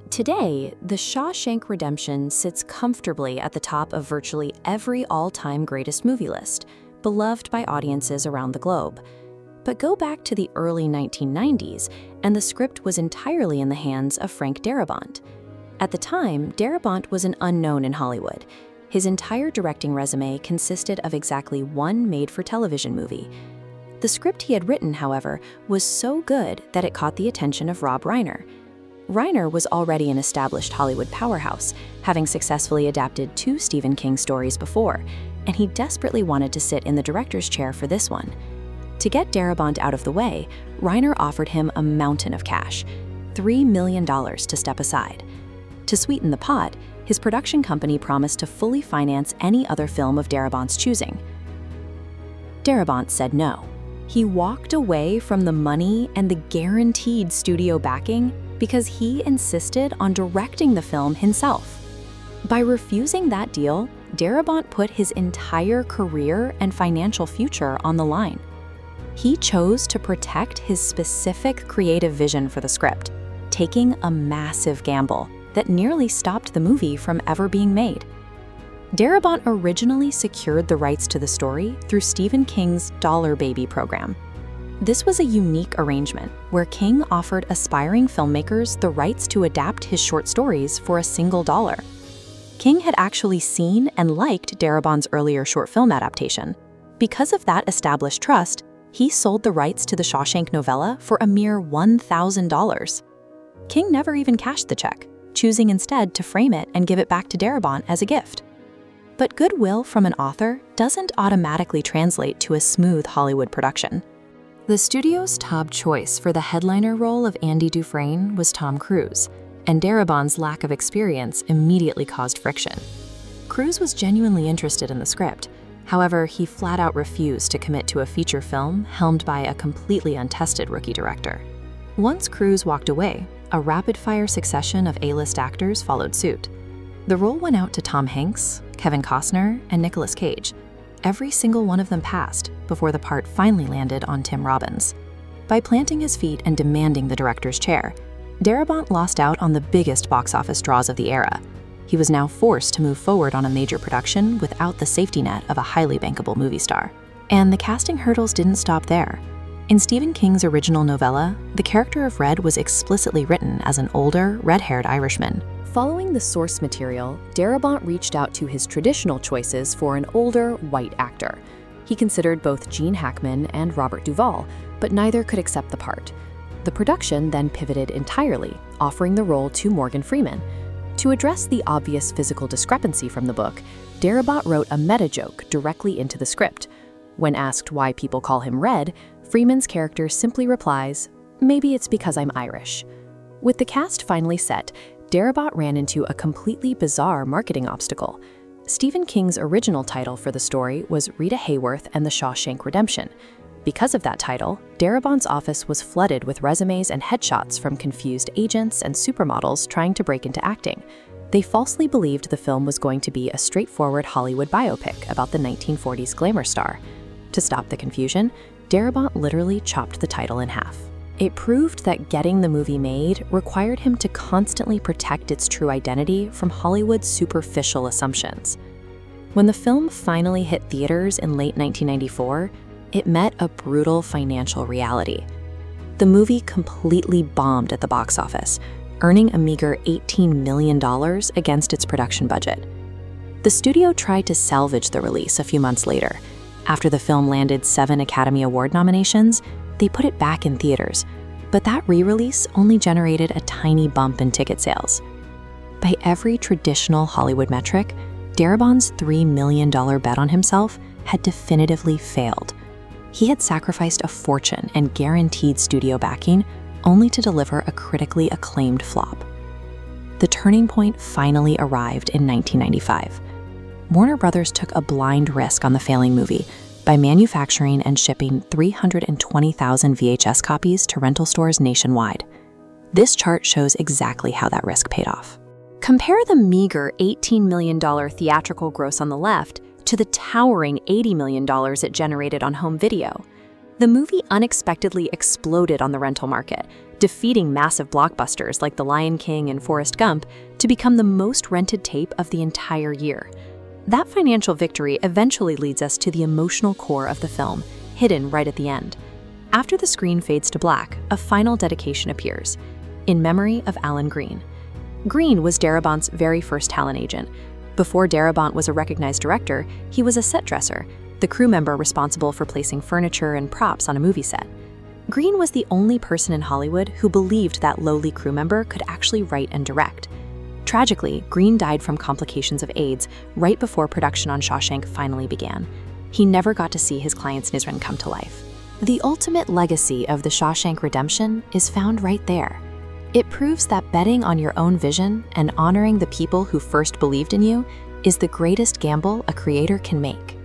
Today, The Shawshank Redemption sits comfortably at the top of virtually every all-time greatest movie list, beloved by audiences around the globe. But go back to the early 1990s, and the script was entirely in the hands of Frank Darabont. At the time, Darabont was an unknown in Hollywood. His entire directing resume consisted of exactly one made-for-television movie. The script he had written, however, was so good that it caught the attention of Rob Reiner. Reiner was already an established Hollywood powerhouse, having successfully adapted 2 Stephen King stories before, and he desperately wanted to sit in the director's chair for this one. To get Darabont out of the way, Reiner offered him a mountain of cash, $3 million to step aside. To sweeten the pot, his production company promised to fully finance any other film of Darabont's choosing. Darabont said no. He walked away from the money and the guaranteed studio backing because he insisted on directing the film himself. By refusing that deal, Darabont put his entire career and financial future on the line. He chose to protect his specific creative vision for the script, taking a massive gamble that nearly stopped the movie from ever being made. Darabont originally secured the rights to the story through Stephen King's Dollar Baby program. This was a unique arrangement where King offered aspiring filmmakers the rights to adapt his short stories for a single dollar. King had actually seen and liked Darabont's earlier short film adaptation. Because of that established trust, he sold the rights to the Shawshank novella for a mere $1,000. King never even cashed the check, choosing instead to frame it and give it back to Darabont as a gift. But goodwill from an author doesn't automatically translate to a smooth Hollywood production. The studio's top choice for the headliner role of Andy Dufresne was Tom Cruise, and Darabont's lack of experience immediately caused friction. Cruise was genuinely interested in the script. However, he flat out refused to commit to a feature film helmed by a completely untested rookie director. Once Cruise walked away, a rapid-fire succession of A-list actors followed suit. The role went out to Tom Hanks, Kevin Costner, and Nicolas Cage. Every single one of them passed before the part finally landed on Tim Robbins. By planting his feet and demanding the director's chair, Darabont lost out on the biggest box office draws of the era. He was now forced to move forward on a major production without the safety net of a highly bankable movie star. And the casting hurdles didn't stop there. In Stephen King's original novella, the character of Red was explicitly written as an older, red-haired Irishman. Following the source material, Darabont reached out to his traditional choices for an older, white actor. He considered both Gene Hackman and Robert Duvall, but neither could accept the part. The production then pivoted entirely, offering the role to Morgan Freeman. To address the obvious physical discrepancy from the book, Darabont wrote a meta-joke directly into the script. When asked why people call him Red, Freeman's character simply replies, "Maybe it's because I'm Irish." With the cast finally set, Darabont ran into a completely bizarre marketing obstacle. Stephen King's original title for the story was Rita Hayworth and the Shawshank Redemption. Because of that title, Darabont's office was flooded with resumes and headshots from confused agents and supermodels trying to break into acting. They falsely believed the film was going to be a straightforward Hollywood biopic about the 1940s glamour star. To stop the confusion, Darabont literally chopped the title in half. It proved that getting the movie made required him to constantly protect its true identity from Hollywood's superficial assumptions. When the film finally hit theaters in late 1994, it met a brutal financial reality. The movie completely bombed at the box office, earning a meager $18 million against its production budget. The studio tried to salvage the release a few months later. After the film landed 7 Academy Award nominations, they put it back in theaters, but that re-release only generated a tiny bump in ticket sales. By every traditional Hollywood metric, Darabont's $3 million bet on himself had definitively failed. He had sacrificed a fortune and guaranteed studio backing only to deliver a critically acclaimed flop. The turning point finally arrived in 1995. Warner Brothers took a blind risk on the failing movie by manufacturing and shipping 320,000 VHS copies to rental stores nationwide. This chart shows exactly how that risk paid off. Compare the meager $18 million theatrical gross on the left to the towering $80 million it generated on home video. The movie unexpectedly exploded on the rental market, defeating massive blockbusters like The Lion King and Forrest Gump to become the most rented tape of the entire year. That financial victory eventually leads us to the emotional core of the film, hidden right at the end. After the screen fades to black, a final dedication appears, in memory of Alan Green. Green was Darabont's very first talent agent. Before Darabont was a recognized director, he was a set dresser, the crew member responsible for placing furniture and props on a movie set. Green was the only person in Hollywood who believed that lowly crew member could actually write and direct. Tragically, Green died from complications of AIDS right before production on Shawshank finally began. He never got to see his client's Nizran come to life. The ultimate legacy of The Shawshank Redemption is found right there. It proves that betting on your own vision and honoring the people who first believed in you is the greatest gamble a creator can make.